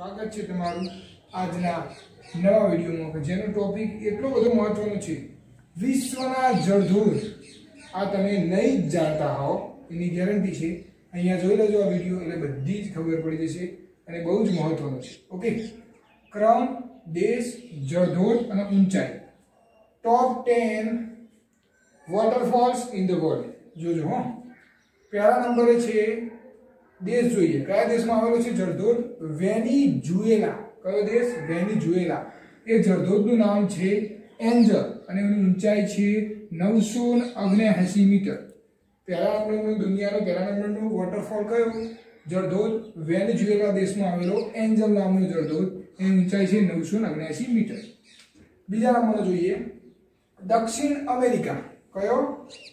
સ્વાગત છે તમારું આજના નવા વિડિયોમાં કે જેનો ટોપિક એટલો બધો મહત્વનો છે વિશ્વના જળધોધ આ તમે નહીં જાણતા હો એની ગેરંટી છે અહીંયા જોઈ લેજો આ વિડિયો એટલે બધી જ ખબર પડી જશે અને બહુ જ મહત્વનો છે ઓકે ક્રમ દેશ જળધોધ અને ઊંચાઈ ટોપ 10 વોટરફોલ્સ ઇન ધ વર્લ્ડ જોજો હો પહેલા નંબરે છે देश જોઈએ કયા દેશમાં આવેલો છે જળધોધ વેનેઝુએલા કયો દેશ વેનેઝુએલા એ જળધોધનું નામ છે એન્જલ અને એની ઊંચાઈ છે 979 મીટર પહેલા નંબરનો દુનિયાનો પહેલા નંબરનો વોટરફોલ કયો જળધોધ વેનેઝુએલા દેશમાં આવેલો એન્જલ નામનો જળધોધ એની ઊંચાઈ છે 979 મીટર બીજા નંબરનો જોઈએ દક્ષિણ અમેરિકા કયો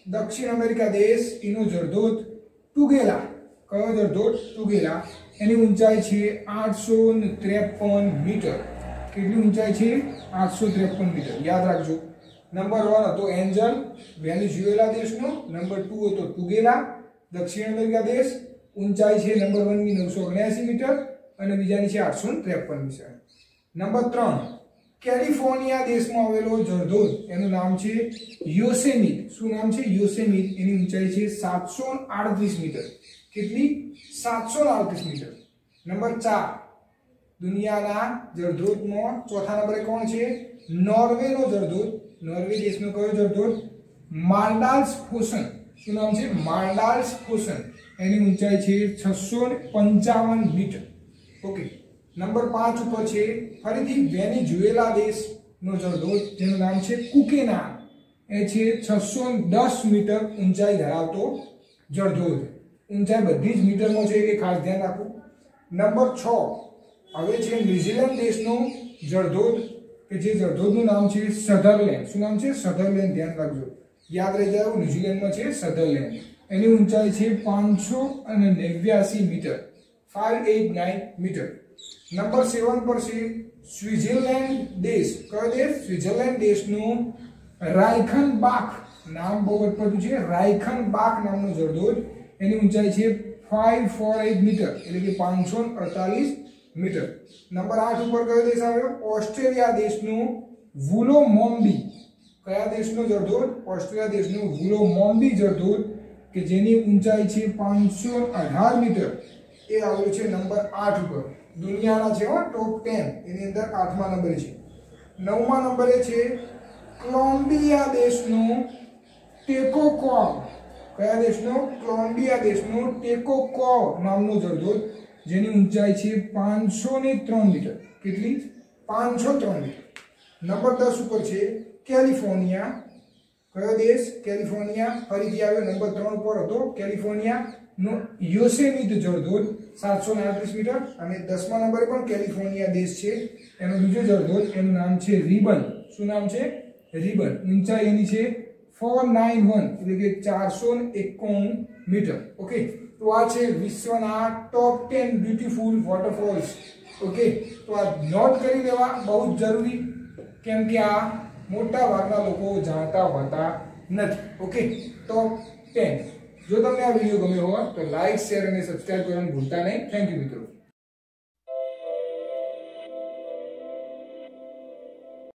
દક્ષિણ અમેરિકા દેશ એનો જળધોધ ટુગેલા કયો જળધોધ ટુગેલા એની ઊંચાઈ છે 853 મીટર કેટલી ઊંચાઈ છે 853 મીટર યાદ રાખજો નંબર 1 હતો એન્જલ વેનેઝુએલા દેશનો નંબર 2 હતો ટુગેલા દક્ષિણ અમેરિકા દેશ ઊંચાઈ છે નંબર 1 ની 979 મીટર અને બીજાની છે 853 મીટર નંબર 3 કેલિફોર્નિયા દેશમાં આવેલો જળધોધ એનું નામ છે યોસેમિટ શું નામ છે યોસેમિટ એની ઊંચાઈ છે 738 મીટર कितनी 738 मीटर नंबर 4 दुनियाना जलधोधમાં ચોથા નંબરે કોણ છે નોર્વે નો જળધોધ નોર્વે દેશનો કયો જળધોધ માર્ડાલ્સફોસન શું નામ છે માર્ડાલ્સફોસન એની ઊંચાઈ છે 655 મીટર ઓકે નંબર 5 ઉપર છે ફરીથી વેનેઝુએલા દેશનો જળધોધ જેનું નામ છે કુકેના એ છે 610 મીટર ઊંચાઈ ધરાવતો જળધોધ ઊંચાઈ બધી જ મીટરમાં છે એ ખાસ ધ્યાન રાખો નંબર 6 હવે છે ન્યુઝીલેન્ડ દેશનો જળધોધ કે જે જળધોધનું નામ છે સધરલેન્ડ શું નામ છે સધરલેન્ડ ધ્યાન રાખજો યાદ રહી જાય ન્યુઝીલેન્ડમાં છે સધરલેન્ડ એની ઊંચાઈ છે 589 મીટર 589 મીટર નંબર 7 પર છે સ્વિટ્ઝરલેન્ડ દેશ કયો દેશ સ્વિટ્ઝરલેન્ડ દેશનું રાયખનબાખ નામ બહુ અટપટું છે રાયખનબાખ નામનો જળધોધ એની ઊંચાઈ છે 548 મીટર એટલે કે 548 મીટર નંબર 8 ઉપર કયો દેશ આવ્યો ઓસ્ટ્રેલિયા દેશનું વુલોમોમ્બી કયા દેશનો જળધોધ ઓસ્ટ્રેલિયા દેશનો વુલોમોમ્બી જળધોધ કે જેની ઊંચાઈ છે 518 મીટર એ આવ્યો છે નંબર 8 ઉપર દુનિયાના છે ટોપ 10 એની અંદર 8મા નંબરે છે 9મા નંબરે છે કોલંબિયા દેશનું ટેકોકોમ કયા દેશનો કોલંબિયા દેશનો ટેકોકો નામનો જળધોધ જેની ઊંચાઈ છે 503 મીટર કેટલી 503 મીટર નંબર 10 ઉપર છે કેલિફોર્નિયા કયો દેશ કેલિફોર્નિયા ફરીથી આવ્યો નંબર 3 ઉપર હતો કેલિફોર્નિયા નો યોસેમિટ જળધોધ 738 મીટર અને 10મા નંબરે પણ કેલિફોર્નિયા દેશ છે એનો બીજો જળધોધ એનું નામ છે રિબન શું નામ છે રિબન ઊંચાઈ એની છે 491 એટલે કે 491 મીટર ઓકે તો આ છે વિશ્વના ટોપ 10 બ્યુટીફુલ વોટરફોલ્સ ઓકે તો આ નોટ કરી લેવા બહુ જ જરૂરી કેમ કે આ મોટા ભાગના લોકો જાણતા હોતા નથી ઓકે ટોપ 10 જો તમને આ વિડિયો ગમ્યો હોય તો લાઈક શેર અને સબસ્ક્રાઇબ કરવાનું ભૂલતા નહીં થેન્ક યુ મિત્રો